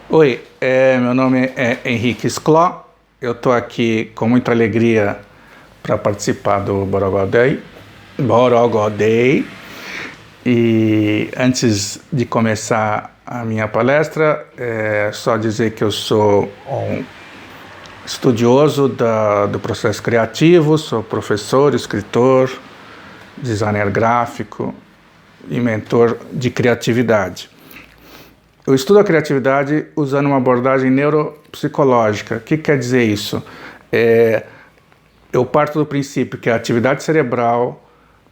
Oi, meu nome é Henrique Scló, eu estou aqui com muita alegria para participar do Borogodei Day. E antes de começar a minha palestra, só dizer que eu sou um estudioso do processo criativo, sou professor, escritor, designer gráfico e mentor de criatividade. Eu estudo a criatividade usando uma abordagem neuropsicológica. O que quer dizer isso? Eu parto do princípio que a atividade cerebral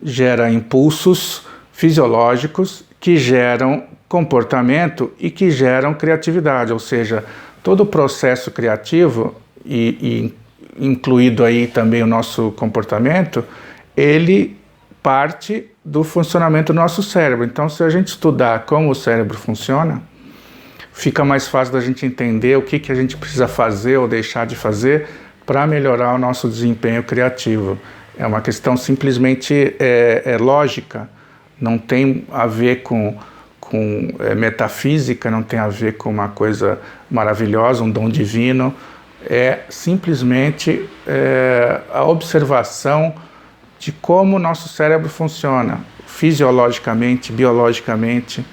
gera impulsos fisiológicos que geram comportamento e que geram criatividade, ou seja, todo o processo criativo, e incluído aí também o nosso comportamento, ele parte do funcionamento do nosso cérebro. Então, se a gente estudar como o cérebro funciona, fica mais fácil da gente entender o que a gente precisa fazer ou deixar de fazer para melhorar o nosso desempenho criativo. É uma questão simplesmente lógica, não tem a ver com metafísica, não tem a ver com uma coisa maravilhosa, um dom divino. É simplesmente a observação de como o nosso cérebro funciona, fisiologicamente, biologicamente,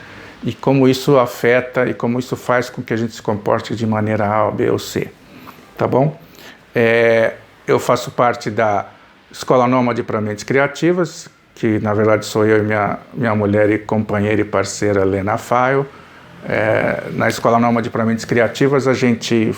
e como isso afeta e como isso faz com que a gente se comporte de maneira A, B ou C, tá bom? Eu faço parte da Escola Nômade para Mentes Criativas, que na verdade sou eu e minha mulher e companheira e parceira Lena Faio. Na Escola Nômade para Mentes Criativas a gente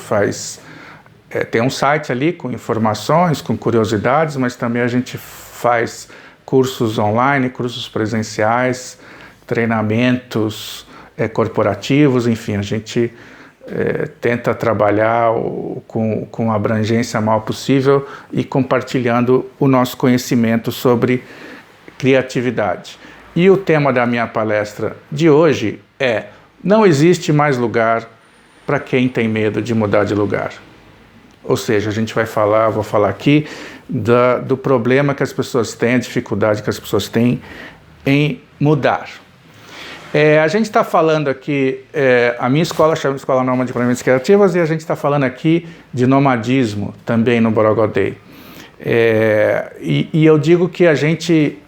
tem um site ali com informações, com curiosidades, mas também a gente faz cursos online, cursos presenciais, treinamentos corporativos, enfim, a gente tenta trabalhar com a abrangência maior possível e compartilhando o nosso conhecimento sobre criatividade. E o tema da minha palestra de hoje é: não existe mais lugar para quem tem medo de mudar de lugar. Ou seja, vou falar aqui do problema que as pessoas têm, a dificuldade que as pessoas têm em mudar. A gente está falando aqui, a minha escola chama Escola Nômade para Mentes Criativas, e a gente está falando aqui de nomadismo também no Borogodei. E eu digo que a gente,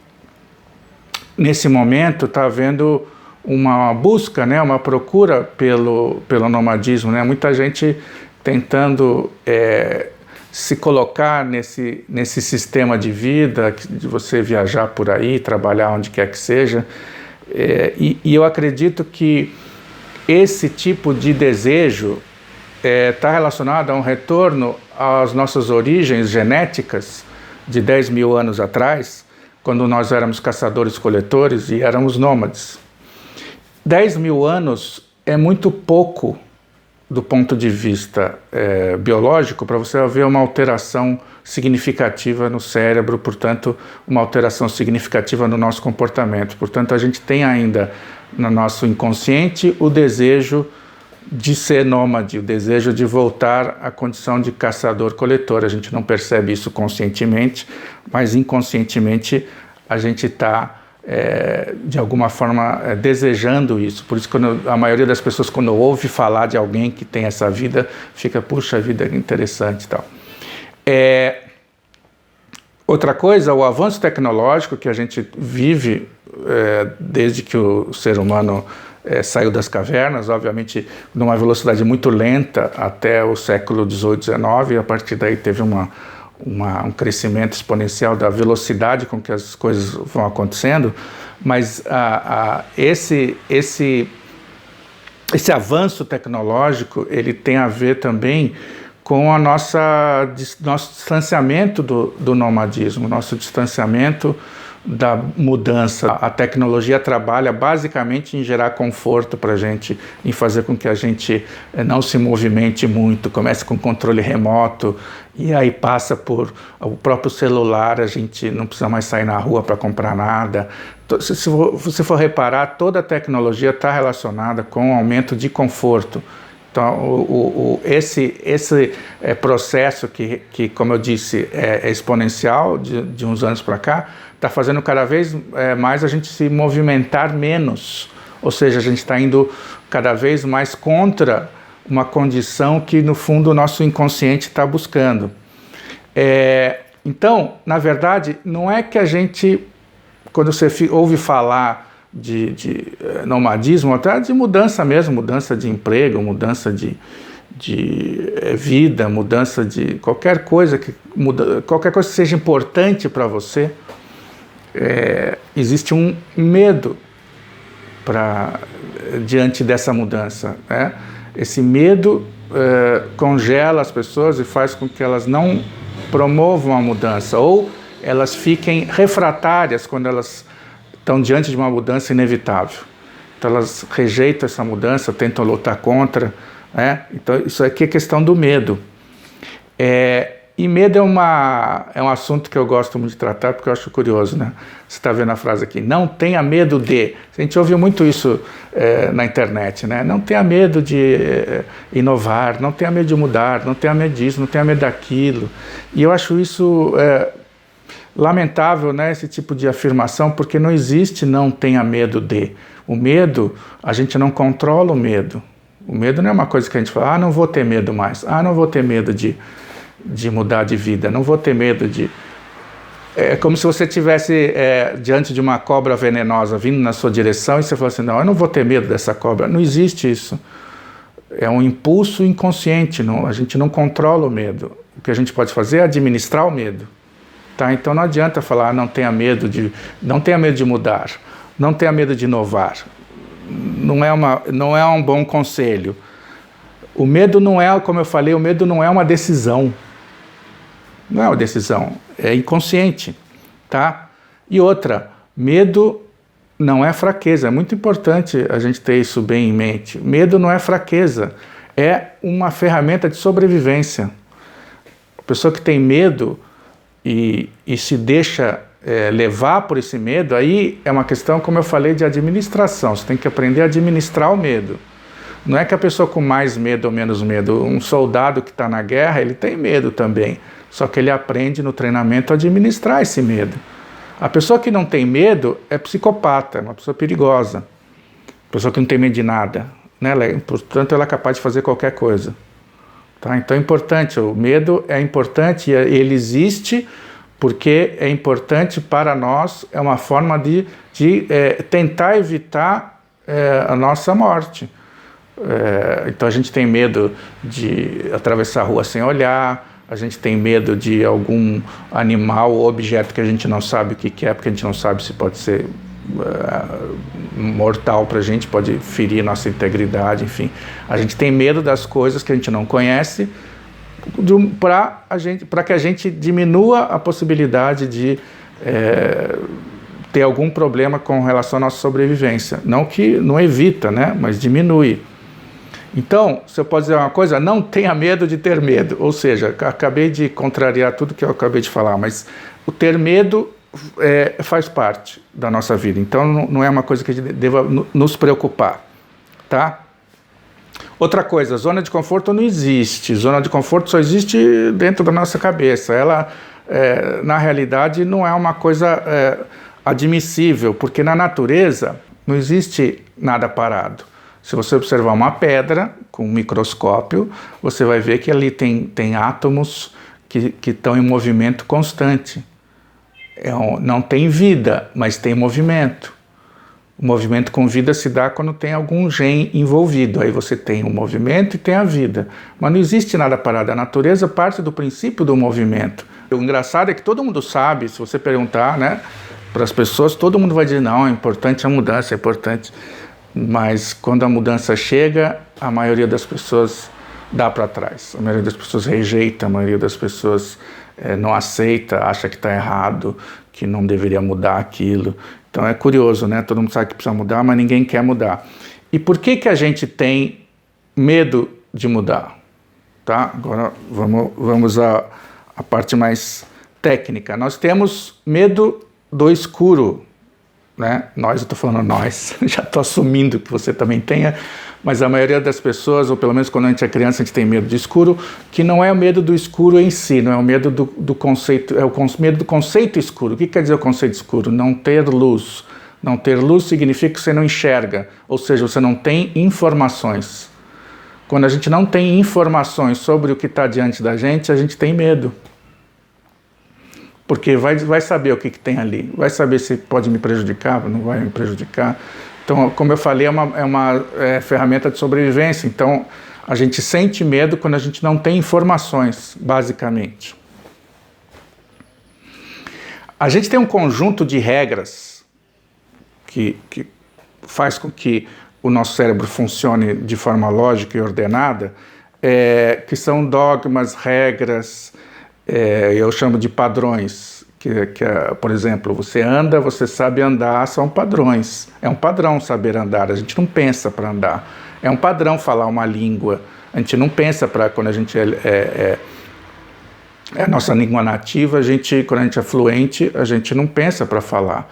nesse momento, está vendo uma busca, né, uma procura pelo nomadismo, né? Muita gente tentando se colocar nesse sistema de vida, de você viajar por aí, trabalhar onde quer que seja. E eu acredito que esse tipo de desejo está relacionado a um retorno às nossas origens genéticas de 10 mil anos atrás, quando nós éramos caçadores-coletores e éramos nômades. 10 mil anos é muito pouco do ponto de vista biológico para você haver uma alteração significativa no cérebro, portanto, uma alteração significativa no nosso comportamento. Portanto, a gente tem ainda no nosso inconsciente o desejo de ser nômade, o desejo de voltar à condição de caçador-coletor. A gente não percebe isso conscientemente, mas inconscientemente a gente está de alguma forma desejando isso. Por isso que a maioria das pessoas, quando ouve falar de alguém que tem essa vida, fica, puxa vida, interessante e tal. Outra coisa, o avanço tecnológico que a gente vive desde que o ser humano saiu das cavernas, obviamente numa velocidade muito lenta até o século XVIII, XIX, e a partir daí teve um crescimento exponencial da velocidade com que as coisas vão acontecendo, mas esse avanço tecnológico, ele tem a ver também com nosso distanciamento do nomadismo, nosso distanciamento da mudança. A tecnologia trabalha basicamente em gerar conforto para a gente, em fazer com que a gente não se movimente muito, comece com controle remoto e aí passa por o próprio celular, a gente não precisa mais sair na rua para comprar nada. Se você for reparar, toda a tecnologia está relacionada com o aumento de conforto. Então, esse processo que, como eu disse, é exponencial de uns anos para cá, está fazendo cada vez mais a gente se movimentar menos. Ou seja, a gente está indo cada vez mais contra uma condição que, no fundo, o nosso inconsciente está buscando. Então, na verdade, não é que a gente, quando você ouve falar de nomadismo, até de mudança mesmo, mudança de emprego, mudança de vida, mudança de qualquer coisa que seja importante para você, existe um medo diante dessa mudança, né? Esse medo congela as pessoas e faz com que elas não promovam a mudança, ou elas fiquem refratárias quando elas estão diante de uma mudança inevitável. Então elas rejeitam essa mudança, tentam lutar contra, né? Então isso aqui é questão do medo. E medo é um assunto que eu gosto muito de tratar, porque eu acho curioso, né? Você está vendo a frase aqui, não tenha medo de... A gente ouviu muito isso na internet, né? Não tenha medo de inovar, não tenha medo de mudar, não tenha medo disso, não tenha medo daquilo. E eu acho isso lamentável, né? Esse tipo de afirmação, porque não existe não tenha medo de. O medo, a gente não controla o medo. O medo não é uma coisa que a gente fala, não vou ter medo mais, não vou ter medo de mudar de vida, não vou ter medo de... É como se você estivesse diante de uma cobra venenosa vindo na sua direção e você fala assim, não, eu não vou ter medo dessa cobra. Não existe isso. É um impulso inconsciente, a gente não controla o medo. O que a gente pode fazer é administrar o medo. Tá? Então não adianta falar, não tenha medo de mudar, não tenha medo de inovar. Não é um bom conselho. O medo não é, como eu falei, o medo não é uma decisão. Não é uma decisão, é inconsciente, tá? E outra, medo não é fraqueza, é muito importante a gente ter isso bem em mente. Medo não é fraqueza, é uma ferramenta de sobrevivência. A pessoa que tem medo e se deixa levar por esse medo, aí é uma questão, como eu falei, de administração. Você tem que aprender a administrar o medo. Não é que a pessoa com mais medo ou menos medo, um soldado que está na guerra, ele tem medo também, só que ele aprende no treinamento a administrar esse medo. A pessoa que não tem medo é psicopata, é uma pessoa perigosa, pessoa que não tem medo de nada, né? Portanto, ela é capaz de fazer qualquer coisa. Tá? Então é importante, o medo é importante, ele existe porque é importante para nós, é uma forma de tentar evitar a nossa morte. Então a gente tem medo de atravessar a rua sem olhar, a gente tem medo de algum animal ou objeto que a gente não sabe o que é, porque a gente não sabe se pode ser mortal para a gente, pode ferir nossa integridade, enfim. A gente tem medo das coisas que a gente não conhece, para que a gente diminua a possibilidade de ter algum problema com relação à nossa sobrevivência. Não evita, né, mas diminui. Então, se eu posso dizer uma coisa, não tenha medo de ter medo. Ou seja, acabei de contrariar tudo que eu acabei de falar, mas o ter medo faz parte da nossa vida. Então, não é uma coisa que a gente deva nos preocupar, tá? Outra coisa, zona de conforto não existe. Zona de conforto só existe dentro da nossa cabeça. Ela, na realidade, não é uma coisa admissível, porque na natureza não existe nada parado. Se você observar uma pedra com um microscópio, você vai ver que ali tem átomos que estão em movimento constante. Não tem vida, mas tem movimento. O movimento com vida se dá quando tem algum gene envolvido. Aí você tem o movimento e tem a vida. Mas não existe nada parado. A natureza parte do princípio do movimento. O engraçado é que todo mundo sabe, se você perguntar, né, para as pessoas, todo mundo vai dizer, não, é importante a mudança, é importante. Mas quando a mudança chega, a maioria das pessoas dá para trás. A maioria das pessoas rejeita, a maioria das pessoas não aceita, acha que está errado, que não deveria mudar aquilo. Então é curioso, né? Todo mundo sabe que precisa mudar, mas ninguém quer mudar. E por que a gente tem medo de mudar? Tá? Agora vamos à parte mais técnica. Nós temos medo do escuro. Né? Eu estou falando nós, já estou assumindo que você também tenha, mas a maioria das pessoas, ou pelo menos quando a gente é criança, a gente tem medo de escuro, que não é o medo do escuro em si, não é o medo do conceito, é o medo do conceito escuro. O que quer dizer o conceito escuro? Não ter luz. Não ter luz significa que você não enxerga, ou seja, você não tem informações. Quando a gente não tem informações sobre o que está diante da gente, a gente tem medo. Porque vai saber o que tem ali, vai saber se pode me prejudicar, não vai me prejudicar. Então, como eu falei, é uma ferramenta de sobrevivência. Então, a gente sente medo quando a gente não tem informações, basicamente. A gente tem um conjunto de regras que faz com que o nosso cérebro funcione de forma lógica e ordenada, que são dogmas, regras, eu chamo de padrões, por exemplo, você anda, você sabe andar, são padrões. É um padrão saber andar, a gente não pensa para andar. É um padrão falar uma língua, a gente não pensa para quando a gente é a nossa língua nativa, quando a gente é fluente, a gente não pensa para falar.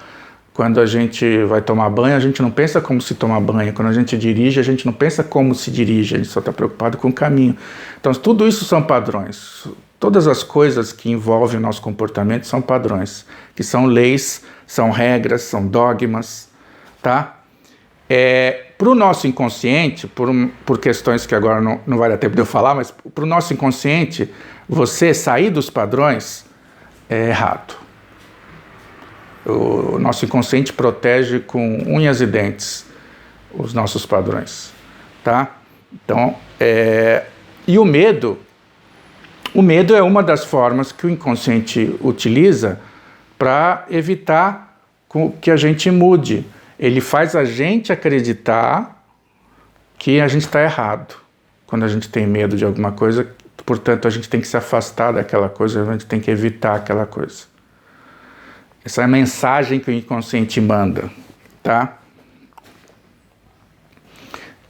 Quando a gente vai tomar banho, a gente não pensa como se toma banho. Quando a gente dirige, a gente não pensa como se dirige, a gente só está preocupado com o caminho. Então, tudo isso são padrões. Todas as coisas que envolvem o nosso comportamento são padrões, que são leis, são regras, são dogmas, tá? Para o nosso inconsciente, por questões que agora não vai dar tempo de eu falar, mas para o nosso inconsciente, você sair dos padrões é errado. O nosso inconsciente protege com unhas e dentes os nossos padrões, tá? Então, e o medo é uma das formas que o inconsciente utiliza para evitar que a gente mude. Ele faz a gente acreditar que a gente está errado quando a gente tem medo de alguma coisa, portanto a gente tem que se afastar daquela coisa, a gente tem que evitar aquela coisa. Essa é a mensagem que o inconsciente manda, tá?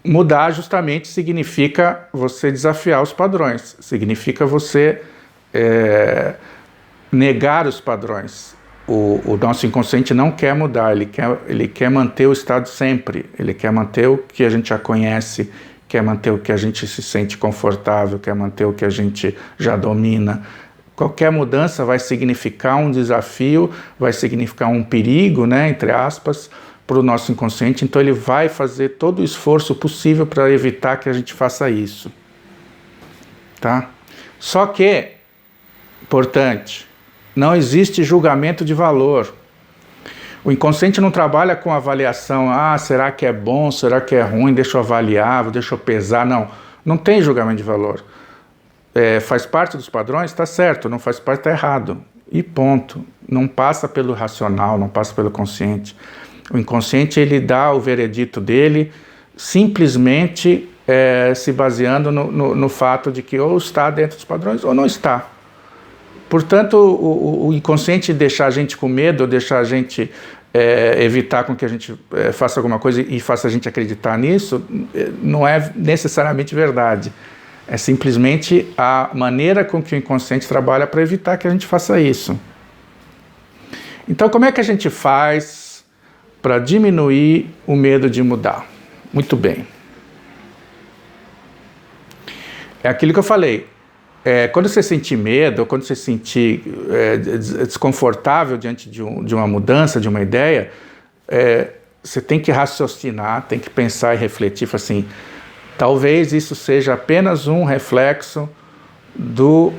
Mudar justamente significa você desafiar os padrões, significa você negar os padrões. O nosso inconsciente não quer mudar, ele quer manter o estado sempre, ele quer manter o que a gente já conhece, quer manter o que a gente se sente confortável, quer manter o que a gente já domina. Qualquer mudança vai significar um desafio, vai significar um perigo, né, entre aspas, para o nosso inconsciente, então ele vai fazer todo o esforço possível para evitar que a gente faça isso, tá? Só que, importante, não existe julgamento de valor. O inconsciente não trabalha com avaliação, será que é bom, será que é ruim, deixa eu avaliar, deixa eu pesar, não tem julgamento de valor. Faz parte dos padrões, está certo, não faz parte, está errado, e ponto. Não passa pelo racional, não passa pelo consciente. O inconsciente, ele dá o veredito dele simplesmente se baseando no fato de que ou está dentro dos padrões ou não está. Portanto, o inconsciente deixar a gente com medo, deixar a gente evitar com que a gente faça alguma coisa e faça a gente acreditar nisso, não é necessariamente verdade. É simplesmente a maneira com que o inconsciente trabalha para evitar que a gente faça isso. Então, como é que a gente faz para diminuir o medo de mudar? Muito bem. É aquilo que eu falei. Quando você sentir medo, ou quando você sentir desconfortável diante de uma mudança, de uma ideia, você tem que raciocinar, tem que pensar e refletir, assim, talvez isso seja apenas um reflexo do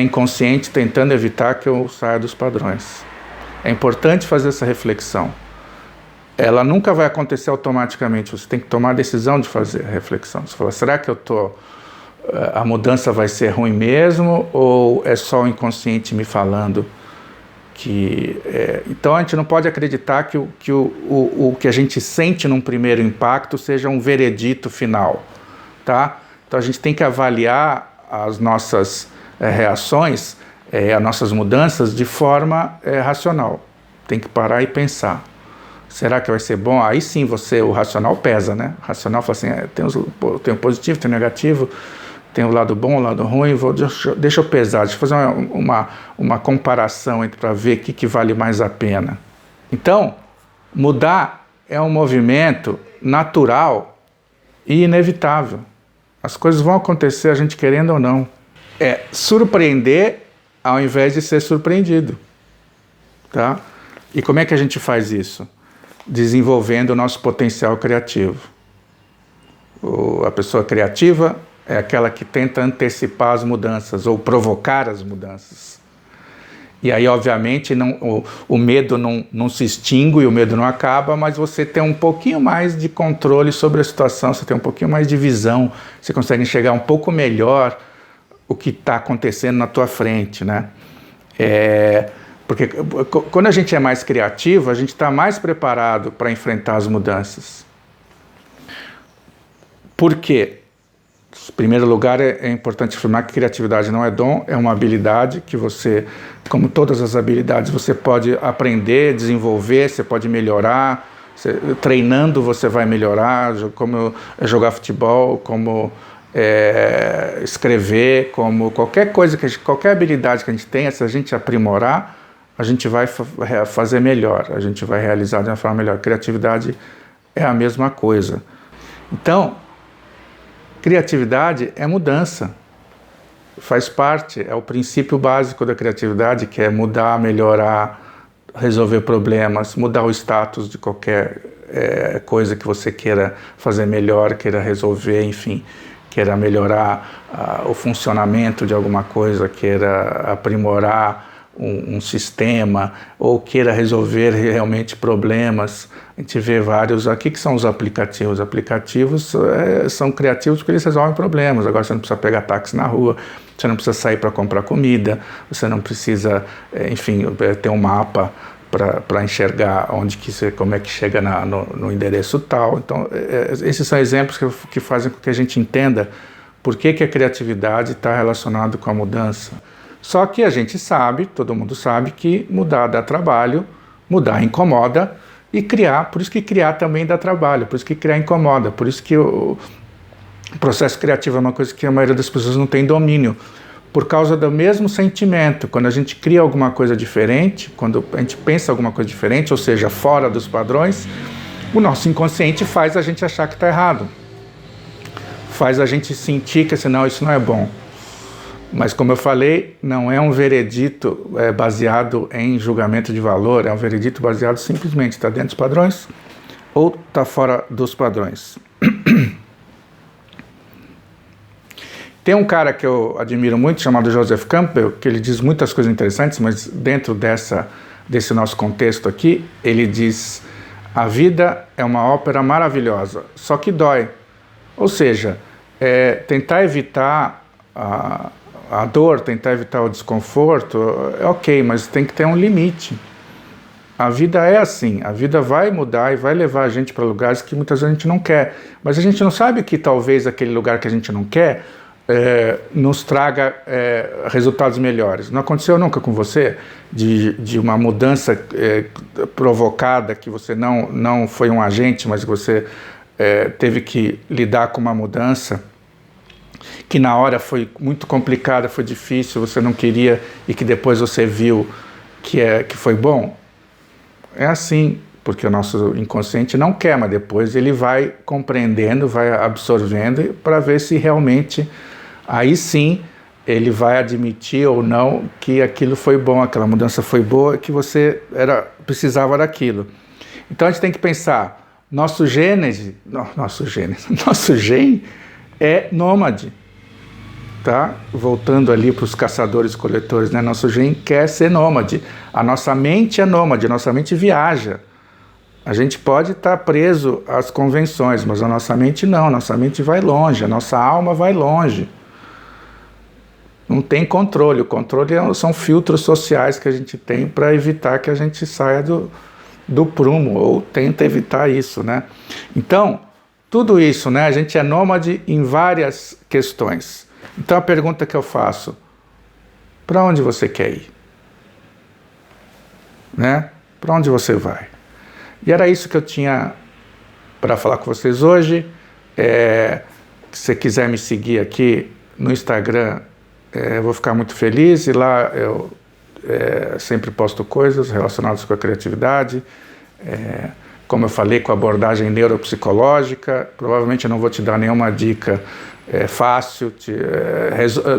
inconsciente tentando evitar que eu saia dos padrões. É importante fazer essa reflexão. Ela nunca vai acontecer automaticamente, você tem que tomar a decisão de fazer a reflexão. Você fala, será que a mudança vai ser ruim mesmo, ou é só o inconsciente me falando que... Então a gente não pode acreditar que o que a gente sente num primeiro impacto seja um veredito final, tá? Então a gente tem que avaliar as nossas reações, as nossas mudanças de forma racional. Tem que parar e pensar. Será que vai ser bom? Aí sim o racional pesa, né? O racional fala assim, tem o positivo, tem o negativo, tem o lado bom, o lado ruim, deixa eu pesar, deixa eu fazer uma comparação para ver o que vale mais a pena. Então, mudar é um movimento natural e inevitável. As coisas vão acontecer, a gente querendo ou não. É surpreender ao invés de ser surpreendido, tá? E como é que a gente faz isso? Desenvolvendo o nosso potencial criativo. A pessoa criativa, é aquela que tenta antecipar as mudanças ou provocar as mudanças. E aí, obviamente, o medo não se extingue, o medo não acaba, mas você tem um pouquinho mais de controle sobre a situação, você tem um pouquinho mais de visão, você consegue enxergar um pouco melhor o que está acontecendo na tua frente, né? Porque quando a gente é mais criativo, a gente está mais preparado para enfrentar as mudanças. Por quê? Em primeiro lugar, é importante afirmar que criatividade não é dom, é uma habilidade que você, como todas as habilidades, você pode aprender, desenvolver, você pode melhorar, treinando você vai melhorar, como jogar futebol, como escrever, como qualquer coisa, qualquer habilidade que a gente tenha, se a gente aprimorar, a gente vai fazer melhor, a gente vai realizar de uma forma melhor. Criatividade é a mesma coisa. Então, criatividade é mudança, faz parte, é o princípio básico da criatividade, que é mudar, melhorar, resolver problemas, mudar o status de qualquer coisa que você queira fazer melhor, queira resolver, enfim, queira melhorar o funcionamento de alguma coisa, queira aprimorar um sistema, ou queira resolver realmente problemas. A gente vê vários aqui que são os aplicativos. Os aplicativos são criativos porque eles resolvem problemas. Agora você não precisa pegar táxi na rua, você não precisa sair para comprar comida, você não precisa, enfim, ter um mapa para enxergar como é que chega no endereço tal. Então, esses são exemplos que fazem com que a gente entenda por que a criatividade está relacionada com a mudança. Só que a gente sabe, todo mundo sabe, que mudar dá trabalho, mudar incomoda, e criar, por isso que criar também dá trabalho, por isso que criar incomoda, por isso que o processo criativo é uma coisa que a maioria das pessoas não tem domínio, por causa do mesmo sentimento. Quando a gente cria alguma coisa diferente, quando a gente pensa alguma coisa diferente, ou seja, fora dos padrões, o nosso inconsciente faz a gente achar que está errado, faz a gente sentir que senão isso não é bom. Mas, como eu falei, não é um veredito baseado em julgamento de valor, é um veredito baseado simplesmente está dentro dos padrões ou está fora dos padrões. Tem um cara que eu admiro muito, chamado Joseph Campbell, que ele diz muitas coisas interessantes, mas dentro desse nosso contexto aqui, ele diz: a vida é uma ópera maravilhosa, só que dói. Ou seja, tentar evitar a dor, tentar evitar o desconforto, é ok, mas tem que ter um limite. A vida é assim, a vida vai mudar e vai levar a gente para lugares que muitas vezes a gente não quer, mas a gente não sabe que talvez aquele lugar que a gente não quer nos traga resultados melhores. Não aconteceu nunca com você de uma mudança provocada, que você não foi um agente, mas que você teve que lidar com uma mudança que na hora foi muito complicada, foi difícil, você não queria, e que depois você viu que foi bom? É assim, porque o nosso inconsciente não quer, mas depois ele vai compreendendo, vai absorvendo para ver se realmente, aí sim, ele vai admitir ou não que aquilo foi bom, aquela mudança foi boa, que você precisava daquilo. Então a gente tem que pensar, nosso gene é nômade. Tá? Voltando ali para os caçadores-coletores, né? Nosso gene quer ser nômade, a nossa mente é nômade, a nossa mente viaja. A gente pode estar preso às convenções, mas a nossa mente não, a nossa mente vai longe, a nossa alma vai longe. Não tem controle, o controle são filtros sociais que a gente tem para evitar que a gente saia do prumo, ou tenta evitar isso, né? Então, tudo isso, né? A gente é nômade em várias questões. Então a pergunta que eu faço: para onde você quer ir? Né? Para onde você vai? E era isso que eu tinha para falar com vocês hoje. Se você quiser me seguir aqui no Instagram, eu vou ficar muito feliz, e lá eu sempre posto coisas relacionadas com a criatividade, como eu falei, com a abordagem neuropsicológica. Provavelmente eu não vou te dar nenhuma dica fácil,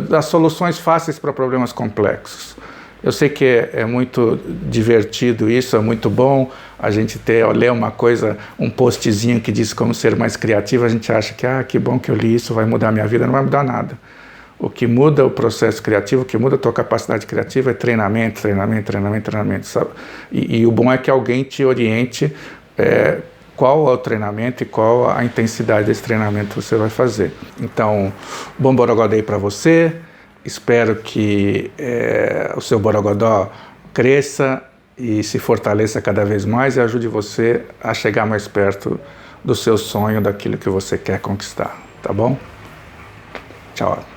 dar soluções fáceis para problemas complexos. Eu sei que é muito divertido isso, é muito bom a gente ler uma coisa, um postzinho que diz como ser mais criativo, a gente acha que, que bom que eu li isso, vai mudar a minha vida. Não vai mudar nada. O que muda o processo criativo, o que muda a tua capacidade criativa é treinamento, sabe? E o bom é que alguém te oriente qual é o treinamento e qual a intensidade desse treinamento que você vai fazer. Então, bom Borogodó aí para você. Espero que o seu Borogodó cresça e se fortaleça cada vez mais e ajude você a chegar mais perto do seu sonho, daquilo que você quer conquistar, tá bom? Tchau.